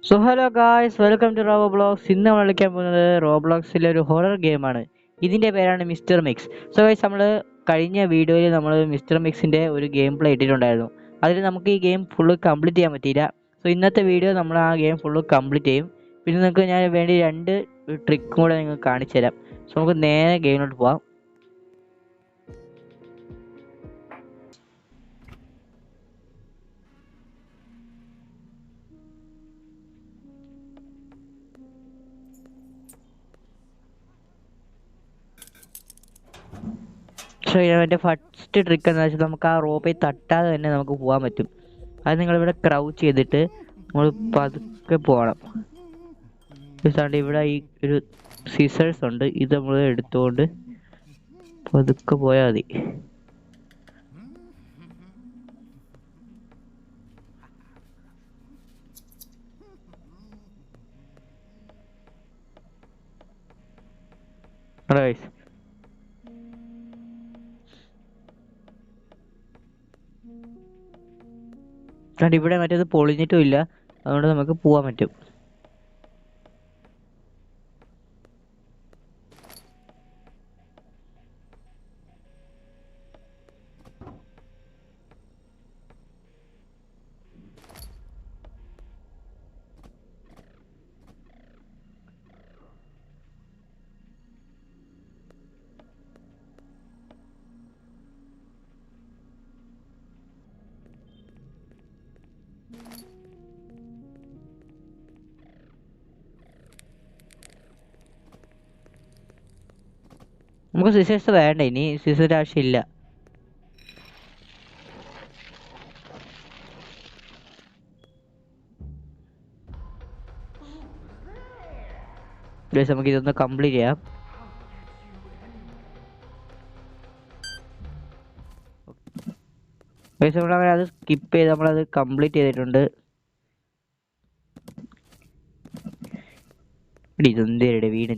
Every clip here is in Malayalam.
So hello guys, welcome to Roblox. ഇന്ന് നമ്മൾ കളിക്കാൻ പോകുന്നത് റോബ്ലോക്സിലെ ഒരു ഹൊറർ ഗെയിമാണ്. ഇതിൻ്റെ പേരാണ് മിസ്റ്റർ മിക്സ്. സോ ഗൈസ്, നമ്മൾ കഴിഞ്ഞ വീഡിയോയിൽ നമ്മൾ മിസ്റ്റർ മിക്സിൻ്റെ ഒരു ഗെയിം പ്ലേ ഇട്ടിട്ടുണ്ടായിരുന്നു. അതിൽ നമുക്ക് ഈ ഗെയിം ഫുള്ള് കംപ്ലീറ്റ് ചെയ്യാൻ പറ്റിയില്ല. സോ ഇന്നത്തെ വീഡിയോ നമ്മൾ ആ ഗെയിം ഫുള്ള് കംപ്ലീറ്റ് ചെയ്യും. പിന്നെ നിങ്ങൾക്ക് ഞാൻ വേണ്ടി രണ്ട് ട്രിക്കും കൂടെ നിങ്ങൾക്ക് കാണിച്ചു തരാം. സോ നമുക്ക് നേരെ ഗെയിമിലോട്ട് പോവാം. പക്ഷേ എൻ്റെ ഫസ്റ്റ് ട്രിക്ക് എന്താ വെച്ചാൽ നമുക്ക് ആ റോപ്പിൽ തട്ടാതെ തന്നെ നമുക്ക് പോകാൻ പറ്റും. അത് നിങ്ങളിവിടെ ക്രൗച്ച് ചെയ്തിട്ട് നമ്മൾ പതുക്കെ പോകണം. സാണ്ട് ഇവിടെ ഈ ഒരു സീസേഴ്സ് ഉണ്ട്, ഇത് നമ്മൾ എടുത്തുകൊണ്ട് പതുക്കെ പോയാൽ മതി. ഗൈസ്, കാരണം ഇവിടെ മറ്റേത് പൊളിഞ്ഞിട്ടും ഇല്ല, അതുകൊണ്ട് നമുക്ക് പോകാൻ പറ്റും. നമുക്ക് സീസേഴ്സ് വേണ്ട, ഇനി സീസേഴ്സ് ആവശ്യമില്ല. ഗൈസ്, നമുക്ക് ഇതൊന്ന് കംപ്ലീറ്റ് ചെയ്യാം. ഗൈസ്, നമ്മളങ്ങനെ അത് സ്കിപ്പ് ചെയ്ത് നമ്മളത് കംപ്ലീറ്റ് ചെയ്തിട്ടുണ്ട്. ഇതെന്തേരുടെ വീട്.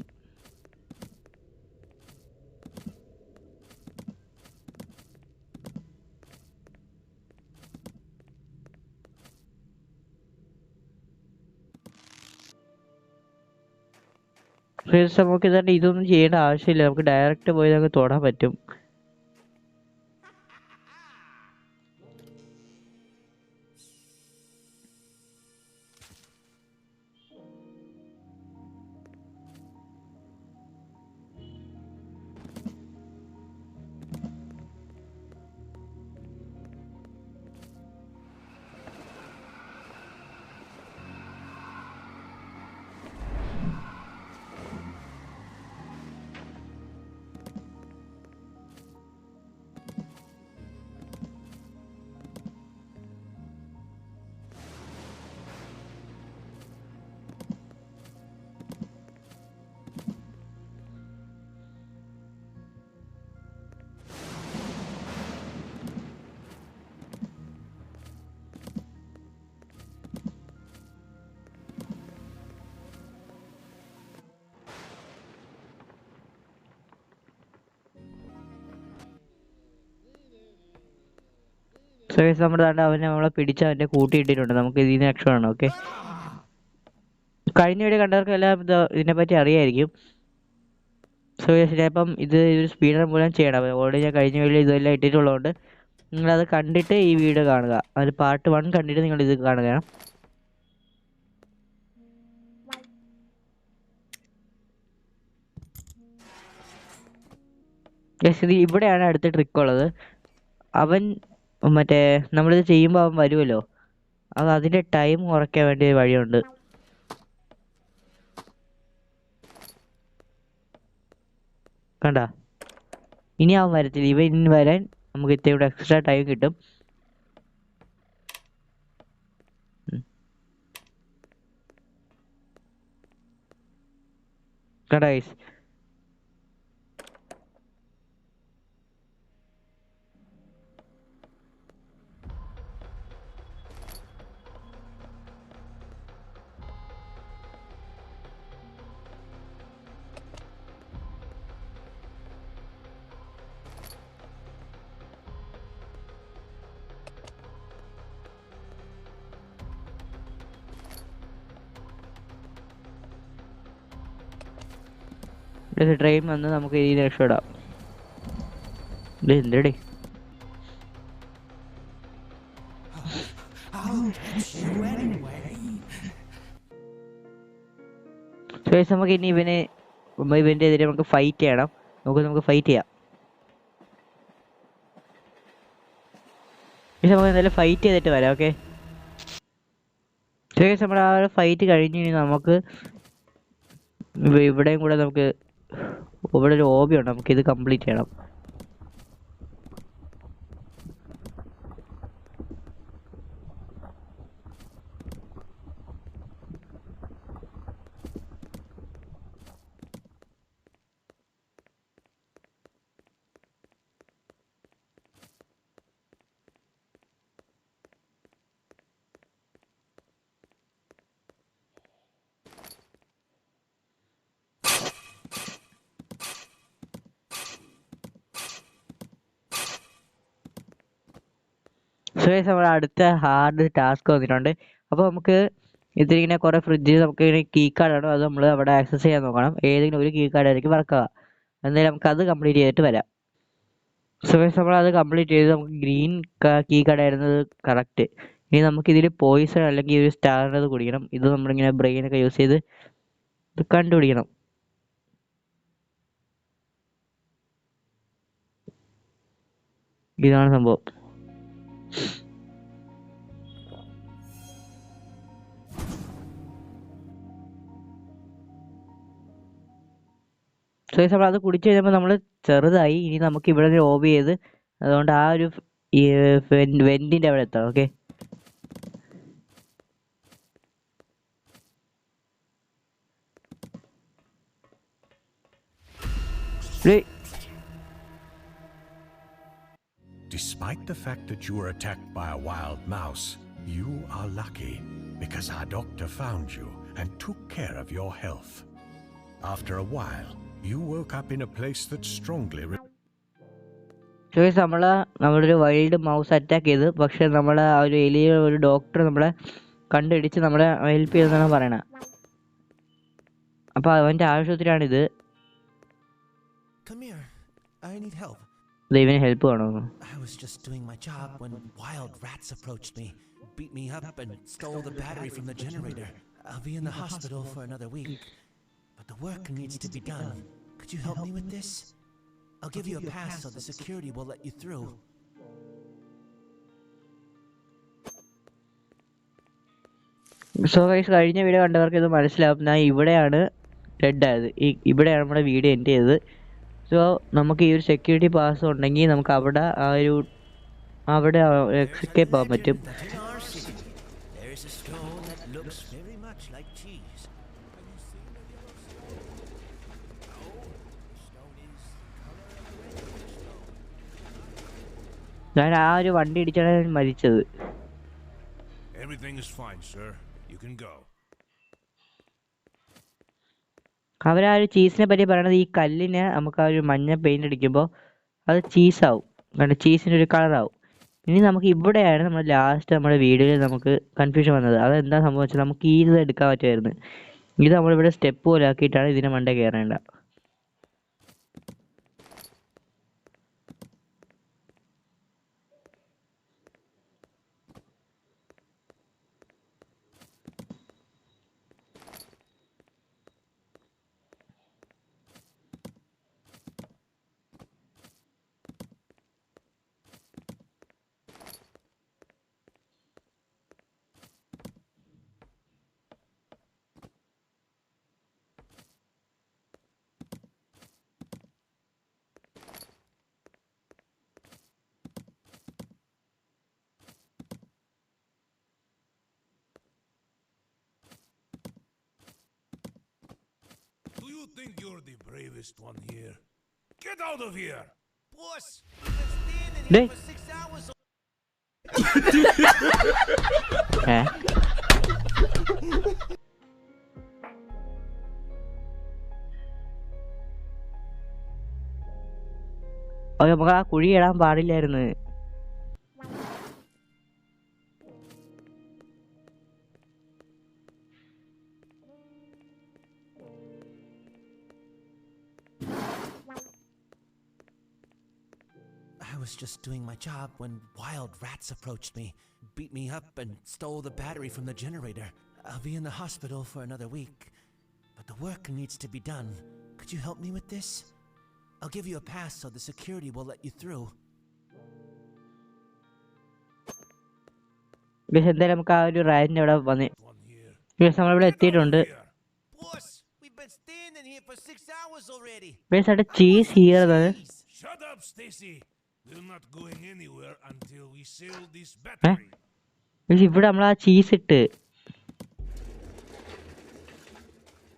നമുക്ക് ഇതന്നെ ഇതൊന്നും ചെയ്യേണ്ട ആവശ്യമില്ല, നമുക്ക് ഡയറക്റ്റ് പോയി നമുക്ക് തൊടാൻ പറ്റും. സോ ഗൈസ്, നമ്മുടെ താണ്ട് അവനെ നമ്മളെ പിടിച്ച് അവൻ്റെ കൂട്ടിയിട്ടിട്ടുണ്ട്. നമുക്ക് ഇതിന് രക്ഷപ്പെടണം. ഓക്കെ, കഴിഞ്ഞ വീഡിയോ കണ്ടവർക്കെല്ലാം ഇതിനെപ്പറ്റി അറിയായിരിക്കും. സോ ഗൈസ്, ഇപ്പം ഇത് ഒരു സ്പീഡ് റൺ മൂലം ചെയ്യണം. ഓൾറെഡി ഞാൻ കഴിഞ്ഞ വീഡിയോ ഇതെല്ലാം ഇട്ടിട്ടുള്ളതുകൊണ്ട് നിങ്ങളത് കണ്ടിട്ട് ഈ വീഡിയോ കാണുക. അതിൽ പാർട്ട് 1 കണ്ടിട്ട് നിങ്ങൾ ഇത് കാണുക. ഗൈസ്, ഇത് ഇവിടെയാണ് അടുത്ത ട്രിക്ക് ഉള്ളത്. അവൻ മറ്റേ നമ്മളിത് ചെയ്യുമ്പോൾ അവൻ വരുമല്ലോ, അത് അതിൻ്റെ ടൈം കുറയ്ക്കാൻ വേണ്ടി ഒരു വഴിയുണ്ട്. കണ്ട, ഇനി അവൻ വരത്തില്ല. ഇനി വരാൻ നമുക്ക് ഇത്തിരി എക്സ്ട്രാ ടൈം കിട്ടും. കണ്ട ഗൈസ്, ഇവിടെ ട്രെയിൻ വന്ന് നമുക്ക് ഈ രക്ഷപ്പെടാം. എന്തേടി നമുക്ക് ഇനി ഇവന്റെ എതിരെ നമുക്ക് ഫൈറ്റ് ചെയ്യണം. നമുക്ക് ഫൈറ്റ് ചെയ്യാം. നമുക്ക് എന്തായാലും ഫൈറ്റ് ചെയ്തിട്ട് വരാം. ഓക്കെ, നമ്മൾ ആ ഒരു ഫൈറ്റ് കഴിഞ്ഞ് കഴിഞ്ഞാൽ നമുക്ക് ഇവിടെയും കൂടെ നമുക്ക് ഇവിടെ ഒരു ഹോബി ഉണ്ട്, നമുക്കിത് കംപ്ലീറ്റ് ചെയ്യണം. നമ്മുടെ അടുത്ത ഹാർഡ് ടാസ്ക് വന്നിട്ടുണ്ട്. അപ്പോൾ നമുക്ക് ഇതിലിങ്ങനെ കുറേ ഫ്രിഡ്ജ് നമുക്ക് ഇങ്ങനെ കീ കാർഡാണ്, അത് നമ്മൾ അവിടെ ആക്സസ് ചെയ്യാൻ നോക്കണം. ഏതെങ്കിലും ഒരു കീ കാർഡ് ആയിരിക്കും വർക്കാവുക. എന്തായാലും നമുക്ക് അത് കംപ്ലീറ്റ് ചെയ്തിട്ട് വരാം. നമ്മൾ അത് കംപ്ലീറ്റ് ചെയ്ത് നമുക്ക് ഗ്രീൻ കീ കാർഡ് ആയിരുന്നത് കറക്റ്റ്. ഇനി നമുക്കിതിൽ പോയിസൺ അല്ലെങ്കിൽ ഒരു സ്റ്റാറിനത് കുടിക്കണം. ഇത് നമ്മളിങ്ങനെ ബ്രെയിനൊക്കെ യൂസ് ചെയ്ത് ഇത് കണ്ടുപിടിക്കണം. ഇതാണ് സംഭവം. നമ്മൾ അത് കുടിച്ചു കഴിഞ്ഞപ്പോൾ നമ്മൾ ചെറുതായി. ഇനി നമുക്ക് ഇവിടെ നിന്ന് ഓഫ് ചെയ്ത് അതുകൊണ്ട് ആ ഒരു വെന്റിന്റെ അവിടെ എത്താം. Okay, Despite the fact that you were attacked by a wild mouse, you are lucky because our doctor found you and took care of your health. After a while, you woke up in a place that strongly നമ്മളൊരു വൈൽഡ് മൗസ് അറ്റാക്ക് ചെയ്ത്, പക്ഷെ നമ്മളെ ആ ഒരു എലിയ ഒരു ഡോക്ടർ നമ്മളെ കണ്ടുപിടിച്ച് നമ്മളെ ഹെൽപ്പ് ചെയ്തെന്നാണ് പറയണത്. അപ്പൊ അവന്റെ ആവശ്യത്തിനാണിത്. ദൈവന് ഹെൽപ്പ് വേണോ? I was just doing my job when wild rats approached me, beat me up and stole the battery from the generator. I'll be in the hospital for another week, but the work needs to be done. Could you help me with this? I'll give you a pass so the security will let you through. കഴിഞ്ഞ വീഡിയോ കണ്ടവർക്ക് ഇത് മനസ്സിലാവും. ഞാൻ ഇവിടെയാണ് ഡെഡ് ആയത്. ഇവിടെയാണ് നമ്മുടെ വീഡിയോ എൻഡ് ചെയ്തത്. നമുക്ക് ഈ ഒരു സെക്യൂരിറ്റി പാസ് ഉണ്ടെങ്കിൽ നമുക്ക് അവിടെ എസ്കേപ്പ് ആവാൻ പറ്റും. ഞാൻ ആ ഒരു വണ്ടി ഇടിച്ചാണ് മരിച്ചത്. അവരാ ഒരു ചീസിനെ പറ്റി പറയണത്, ഈ കല്ലിന് നമുക്ക് ആ ഒരു മഞ്ഞ പെയിന്റ് അടിക്കുമ്പോൾ അത് ചീസാവും, കാരണം ചീസിൻ്റെ ഒരു കളറാവും. ഇനി നമുക്ക് ഇവിടെയാണ് നമ്മൾ ലാസ്റ്റ് നമ്മുടെ വീഡിയോയിൽ നമുക്ക് കൺഫ്യൂഷൻ വന്നത്. അതെന്താ സംഭവിച്ചത്, നമുക്ക് ഈ ഇത് എടുക്കാൻ പറ്റുമായിരുന്നു. ഇത് നമ്മളിവിടെ സ്റ്റെപ്പ് പോലെ ആക്കിയിട്ടാണ് ഇതിനെ മണ്ടേ കയറേണ്ട. Do you think you're the bravest one here? Get out of here! Boss, Hey. for 6 hours. നമുക്ക് ആ കുഴി ഇടാൻ പാടില്ലായിരുന്നു. was just doing my job when wild rats approached me, beat me up, and stole the battery from the generator. I'll be in the hospital for another week, but the work needs to be done. Could you help me with this? I'll give you a pass so the security will let you through. Guys എന്തായാലും നമുക്ക് ആ ഒരു റൈഡിൻ്റെ അവിടെ വന്ന് One here. ഗൈസ് നമ്മളിവിടെ Get out എത്തിയിട്ടുണ്ട്. of here. Boss, we've been standing here for 6 hours already. Guys അവിടെ ചീസ് ചെയ്യുന്നത് Jeez. Shut up, Stacy. We're not going anywhere until we sell this battery. Guys ഇവിടെ നമ്മൾ ആ ചീസ് ഇട്ട്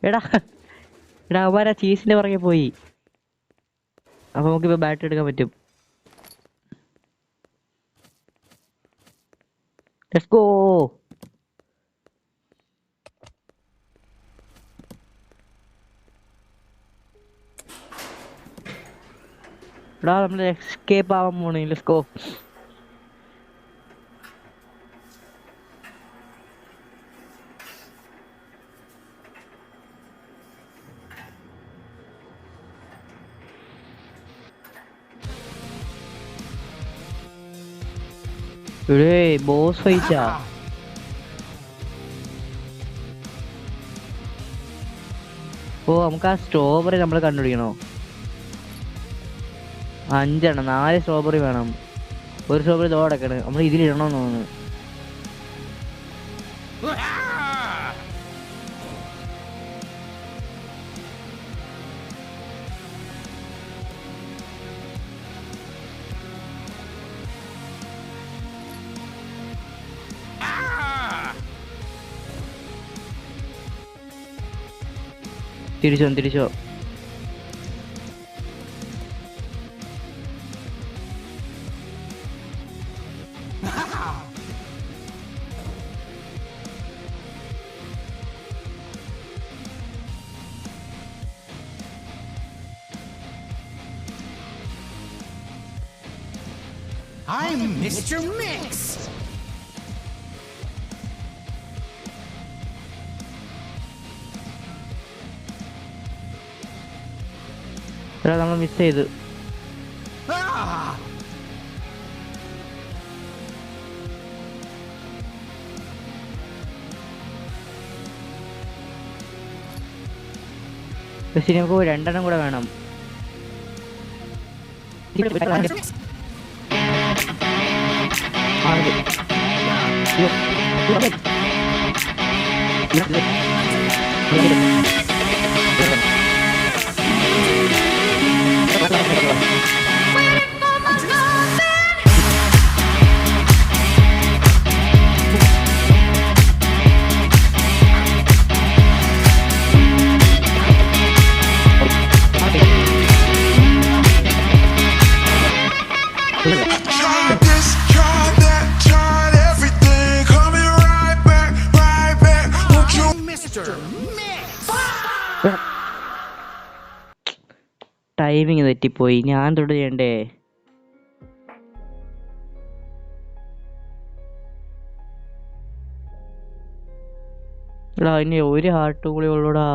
എടാ എടാ അവന്മാർ ആ ചീസിൻ്റെ പുറകെ പോയി. അപ്പോൾ നമുക്കിപ്പോൾ ബാറ്ററി എടുക്കാൻ പറ്റും. Let's go. എടാ നമ്മൾ എസ്കേപ്പ് ആവാൻ പോണേ. Let's go. ഇവിടെ ബോസ് ഫൈറ്റാ. ഓ നമുക്ക് ആ സ്ട്രോബെറി നമ്മൾ കണ്ടുപിടിക്കണോ? 5 എണ്ണം, 4 സ്ട്രോബെറി വേണം. ഒരു സ്ട്രോബെറി തോടക്കണം. നമ്മൾ ഇതിലിടണമെന്ന് തോന്നുന്നു. തിരിച്ചോ. I'm Mr. Mix. എടാ നമ്മൾ മിസ് ചെയ്തു. പക്ഷെ നമുക്ക് 2 എണ്ണം കൂടെ വേണം. Tried this, tried that, tried everything. Coming right back. Won't you? Mr. Mix. Timing തെറ്റിപ്പോയി. ഞാൻ തൊട്ട് ചെയ്യണ്ടേ? എടാ ഇനി ഒരു ഹാർട്ട് കൂടി ഉള്ളൂടാ.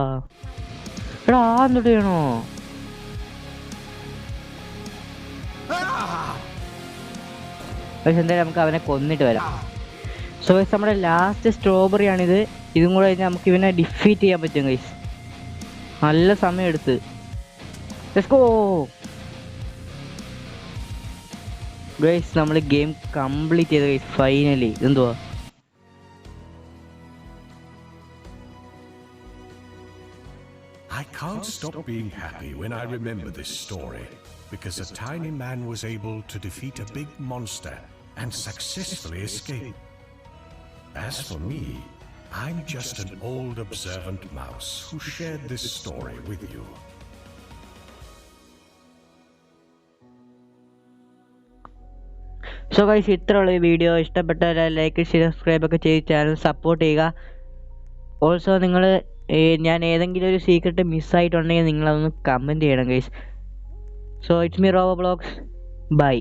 എടാ തൊട്ട് ചെയ്യണോ? പക്ഷെ എന്തായാലും നമുക്ക് അവനെ കൊന്നിട്ട് വരാം. സോ ഗൈസ് നമ്മുടെ ലാസ്റ്റ് സ്ട്രോബെറി ആണിത്. ഇതും കൂടെ കഴിഞ്ഞാൽ നമുക്ക് ഇവനെ ഡിഫീറ്റ് ചെയ്യാൻ പറ്റും ഗൈസ്. നല്ല സമയം എടുത്ത്. Let's go guys. നമ്മൾ ഗെയിം കംപ്ലീറ്റ് ചെയ്ത ഗൈസ് ഫൈനലി. ഇതെന്തുവാ? I can't stop being happy when I remember this story, because a tiny man was able to defeat a big monster and successfully escape. As for me, I'm just an old observant mouse who shared this story with you. So guys ഇത്രയുള്ള ഈ വീഡിയോ ഇഷ്ടപ്പെട്ടാൽ ലൈക്ക് സബ്സ്ക്രൈബ് ഒക്കെ ചെയ്ത് ചാനൽ സപ്പോർട്ട് ചെയ്യുക. ഓൾസോ നിങ്ങൾ ഞാൻ ഏതെങ്കിലും ഒരു സീക്രട്ട് മിസ്സായിട്ടുണ്ടെങ്കിൽ നിങ്ങളതൊന്ന് കമൻറ്റ് ചെയ്യണം guys. So it's me robo blogs. By.